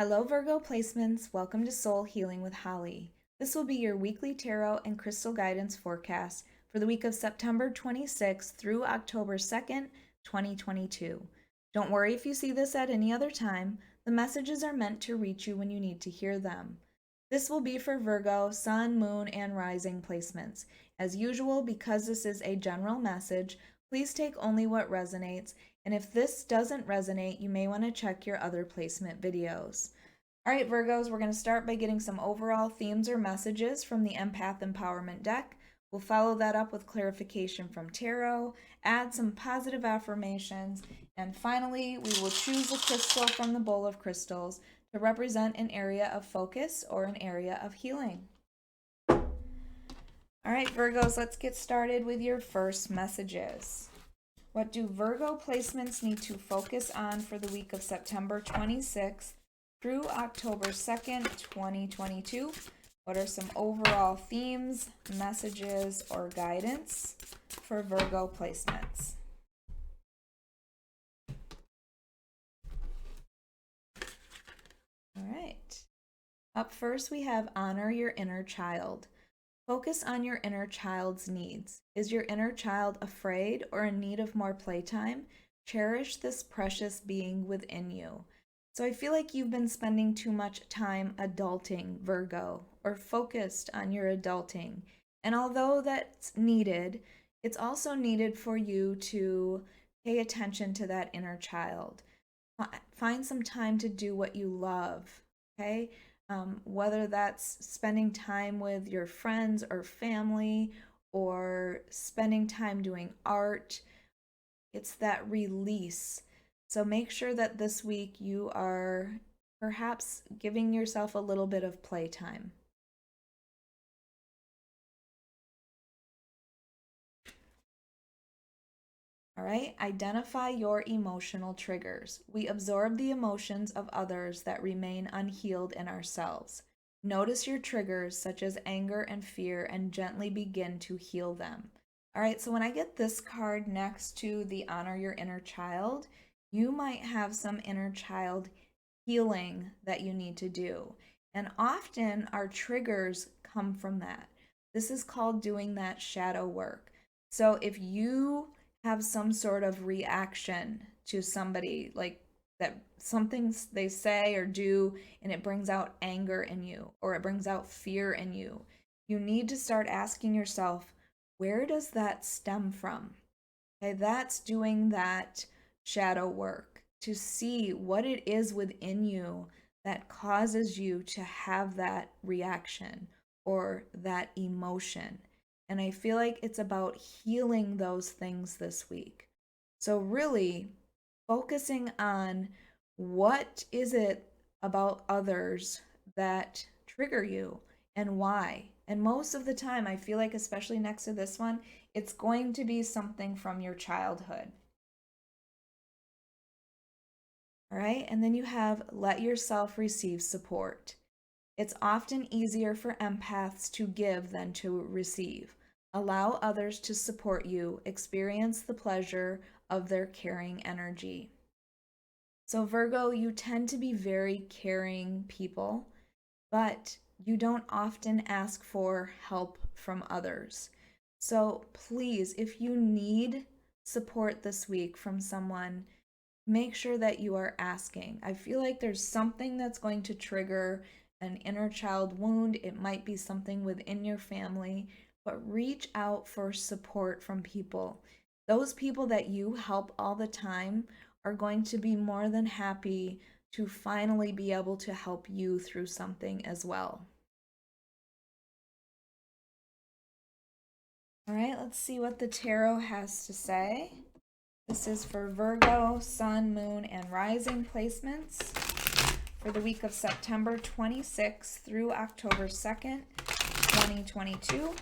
Hello Virgo placements, welcome to Soul Healing with Holly. This will be your weekly tarot and crystal guidance forecast for the week of September 26th through October 2nd, 2022. Don't worry if you see this at any other time, the messages are meant to reach you when you need to hear them. This will be for Virgo, Sun, Moon, and Rising placements. As usual, because this is a general message, please take only what resonates, and if this doesn't resonate, you may want to check your other placement videos. All right, Virgos, we're going to start by getting some overall themes or messages from the Empath Empowerment deck. We'll follow that up with clarification from tarot, add some positive affirmations, and finally, we will choose a crystal from the bowl of crystals to represent an area of focus or an area of healing. All right, Virgos, let's get started with your first messages. What do Virgo placements need to focus on for the week of September 26th through October 2nd, 2022? What are some overall themes, messages, or guidance for Virgo placements? All right. Up first, we have honor your inner child. Focus on your inner child's needs. Is your inner child afraid or in need of more playtime? Cherish this precious being within you. So I feel like you've been spending too much time adulting, Virgo, or focused on your adulting. And although that's needed, it's also needed for you to pay attention to that inner child. Find some time to do what you love, okay? Whether that's spending time with your friends or family or spending time doing art, it's that release. So make sure that this week you are perhaps giving yourself a little bit of playtime. All right, identify your emotional triggers. We absorb the emotions of others that remain unhealed in ourselves. Notice your triggers such as anger and fear and gently begin to heal them. All right, so when I get this card next to the honor your inner child, you might have some inner child healing that you need to do. And often our triggers come from that. This is called doing that shadow work. So if you have some sort of reaction to somebody, like that something they say or do and it brings out anger in you or it brings out fear in you, you need to start asking yourself, where does that stem from? Okay, that's doing that shadow work to see what it is within you that causes you to have that reaction or that emotion. And I feel like it's about healing those things this week. So really focusing on what is it about others that trigger you and why. And most of the time, I feel like, especially next to this one, it's going to be something from your childhood. All right, and then you have let yourself receive support. It's often easier for empaths to give than to receive. Allow others to support you, experience the pleasure of their caring energy. So, Virgo, you tend to be very caring people, but you don't often ask for help from others. So, please, if you need support this week from someone, make sure that you are asking. I feel like there's something that's going to trigger an inner child wound. It might be something within your family, but reach out for support from people. Those people that you help all the time are going to be more than happy to finally be able to help you through something as well. All right, let's see what the tarot has to say. This is for Virgo, Sun, Moon, and Rising placements for the week of September 26th through October 2nd, 2022.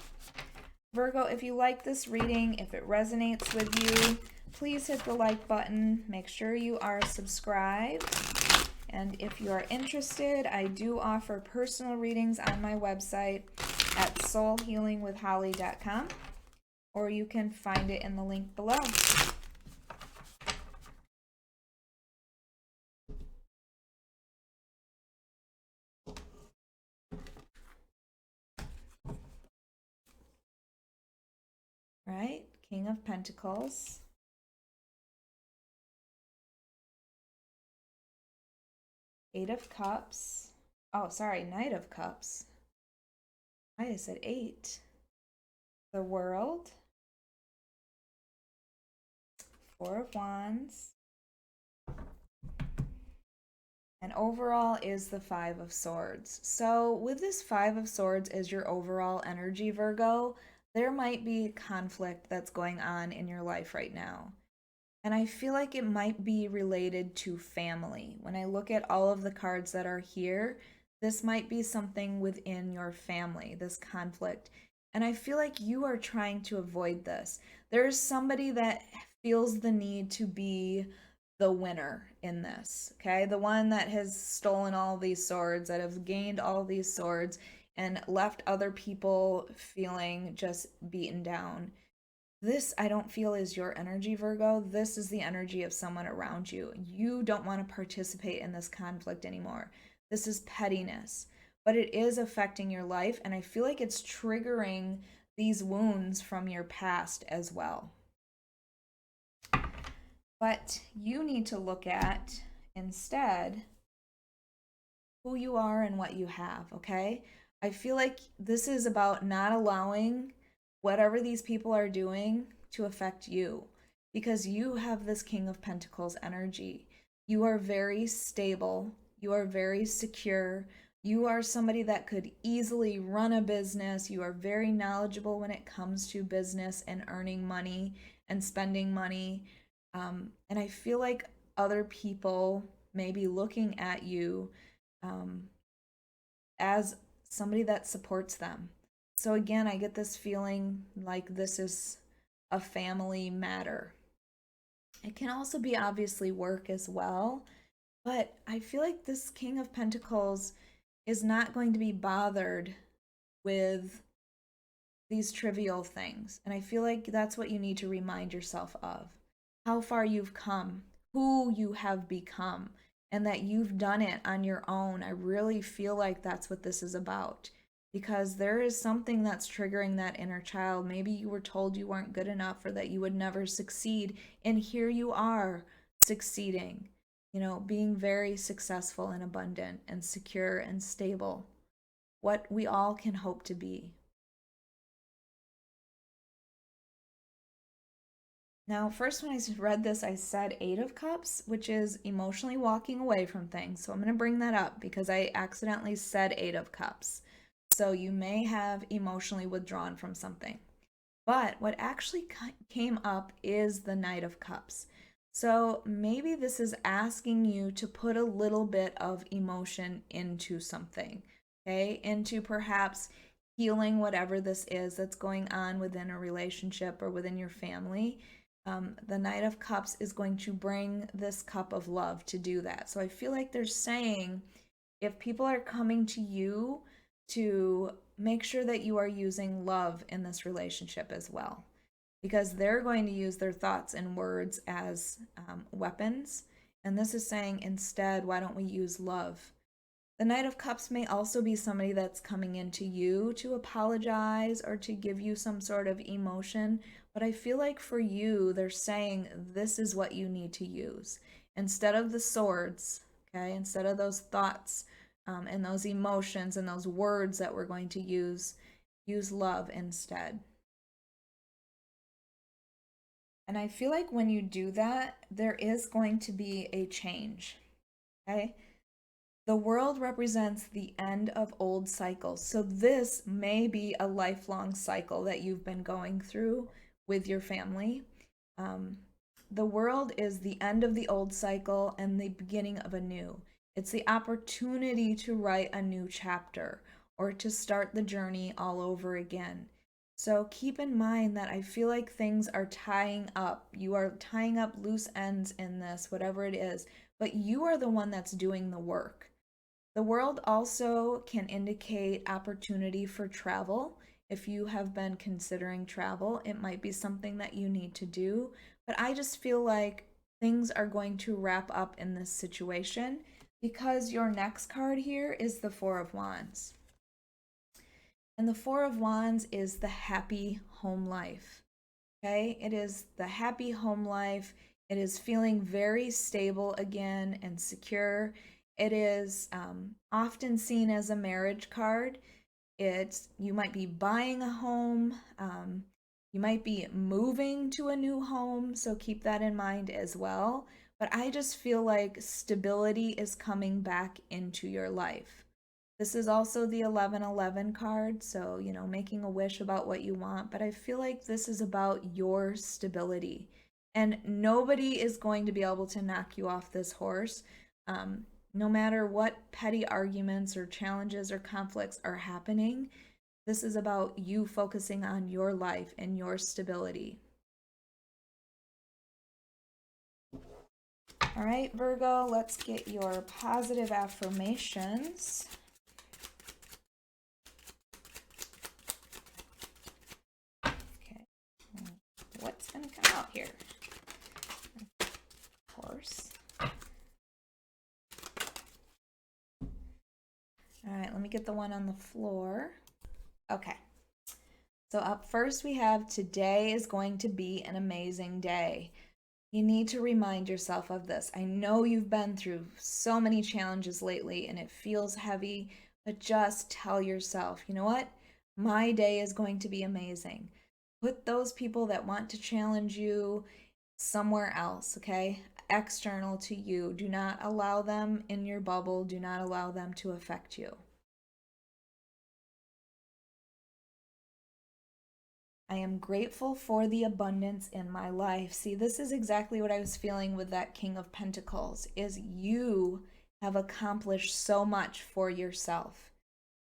Virgo, if you like this reading, if it resonates with you, please hit the like button. Make sure you are subscribed. And if you are interested, I do offer personal readings on my website at soulhealingwithholly.com, or you can find it in the link below. right, King of Pentacles. Eight of Cups. Oh, sorry, Knight of Cups. I said 8. The World. 4 of Wands. And overall is the 5 of Swords. So with this 5 of Swords as your overall energy, Virgo, there might be conflict that's going on in your life right now. And I feel like it might be related to family. When I look at all of the cards that are here, this might be something within your family, this conflict. And I feel like you are trying to avoid this. There's somebody that feels the need to be the winner in this, okay? The one that has stolen all these swords, that have gained all these swords, and left other people feeling just beaten down. This, I don't feel, is your energy, Virgo. This is the energy of someone around you. You don't want to participate in this conflict anymore. This is pettiness, but it is affecting your life, and I feel like it's triggering these wounds from your past as well. But you need to look at, instead, who you are and what you have, okay? I feel like this is about not allowing whatever these people are doing to affect you, because you have this King of Pentacles energy. You are very stable. You are very secure. You are somebody that could easily run a business. You are very knowledgeable when it comes to business and earning money and spending money. And I feel like other people may be looking at you as somebody that supports them. So again, I get this feeling like this is a family matter. It can also be obviously work as well, but I feel like this King of Pentacles is not going to be bothered with these trivial things. And I feel like that's what you need to remind yourself of. How far you've come, who you have become, and that you've done it on your own. I really feel like that's what this is about, because there is something that's triggering that inner child. Maybe you were told you weren't good enough or that you would never succeed, and here you are succeeding, you know, being very successful and abundant and secure and stable, what we all can hope to be. Now, first when I read this, I said 8 of Cups, which is emotionally walking away from things. So I'm going to bring that up because I accidentally said 8 of Cups. So you may have emotionally withdrawn from something. But what actually came up is the Knight of Cups. So maybe this is asking you to put a little bit of emotion into something, okay? Into perhaps healing whatever this is that's going on within a relationship or within your family. The Knight of Cups is going to bring this cup of love to do that. So I feel like they're saying if people are coming to you, to make sure that you are using love in this relationship as well, because they're going to use their thoughts and words as weapons. And this is saying instead, why don't we use love? The Knight of Cups may also be somebody that's coming into you to apologize or to give you some sort of emotion. But I feel like for you, they're saying this is what you need to use. Instead of the swords, okay, instead of those thoughts and those emotions and those words that we're going to use love instead. And I feel like when you do that, there is going to be a change, okay? The world represents the end of old cycles. So this may be a lifelong cycle that you've been going through with your family. The world is the end of the old cycle and the beginning of a new. It's the opportunity to write a new chapter or to start the journey all over again. So keep in mind that I feel like things are tying up. You are tying up loose ends in this, whatever it is, but you are the one that's doing the work. The world also can indicate opportunity for travel. If you have been considering travel, it might be something that you need to do. But I just feel like things are going to wrap up in this situation because your next card here is the Four of Wands. And the Four of Wands is the happy home life. Okay, it is the happy home life. It is feeling very stable again and secure. It is often seen as a marriage card. You might be buying a home. You might be moving to a new home, so keep that in mind as well. But I just feel like stability is coming back into your life. This is also the 1111 card, so, making a wish about what you want, but I feel like this is about your stability. And nobody is going to be able to knock you off this horse. No matter what petty arguments or challenges or conflicts are happening, this is about you focusing on your life and your stability. All right, Virgo, let's get your positive affirmations. Okay, what's going to come out here? Of course. All right, let me get the one on the floor. Okay. So up first we have, today is going to be an amazing day. You need to remind yourself of this. I know you've been through so many challenges lately and it feels heavy, but just tell yourself, you know what? My day is going to be amazing. Put those people that want to challenge you somewhere else, okay? External to you. Do not allow them in your bubble. Do not allow them to affect you. I am grateful for the abundance in my life. See, this is exactly what I was feeling with that King of Pentacles, is you have accomplished so much for yourself.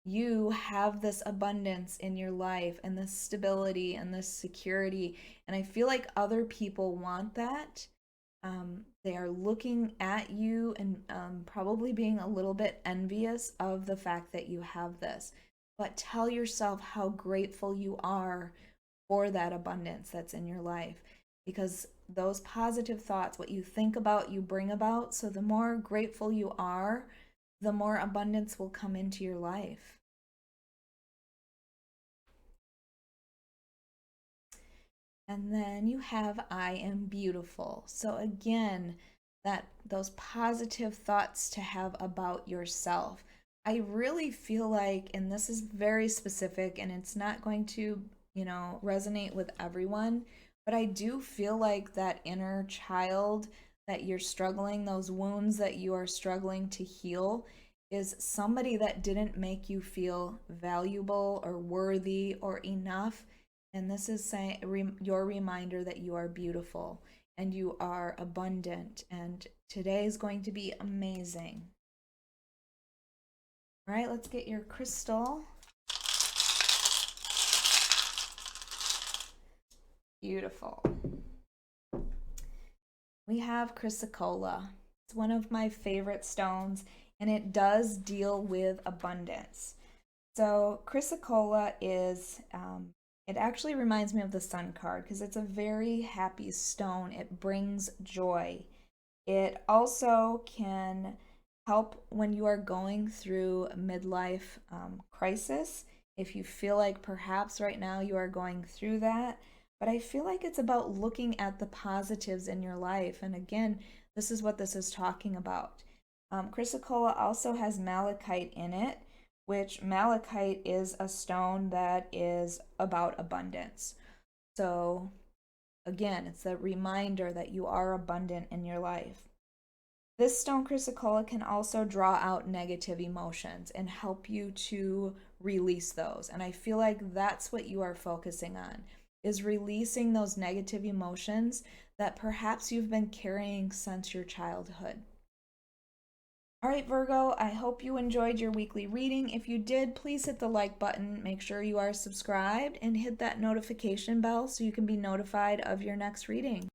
You have this abundance in your life and this stability and this security. And I feel like other people want that. They are looking at you and probably being a little bit envious of the fact that you have this. But tell yourself how grateful you are for that abundance that's in your life, because those positive thoughts, what you think about, you bring about. So the more grateful you are, the more abundance will come into your life. And then you have, I am beautiful. So again, those positive thoughts to have about yourself. I really feel like, and this is very specific and it's not going to resonate with everyone, but I do feel like that inner child that you're struggling, those wounds that you are struggling to heal, is somebody that didn't make you feel valuable or worthy or enough. And this is your reminder that you are beautiful and you are abundant, and today is going to be amazing. All right, let's get your crystal. Beautiful. We have chrysocolla. It's one of my favorite stones, and it does deal with abundance. So chrysocolla is, it actually reminds me of the Sun card because it's a very happy stone. It brings joy. It also can help when you are going through a midlife crisis. If you feel like perhaps right now you are going through that, but I feel like it's about looking at the positives in your life. And again, this is what this is talking about. Chrysocolla also has malachite in it, which malachite is a stone that is about abundance. So again, it's a reminder that you are abundant in your life. This stone chrysocolla can also draw out negative emotions and help you to release those. And I feel like that's what you are focusing on, is releasing those negative emotions that perhaps you've been carrying since your childhood. All right, Virgo, I hope you enjoyed your weekly reading. If you did, please hit the like button, make sure you are subscribed, and hit that notification bell so you can be notified of your next reading.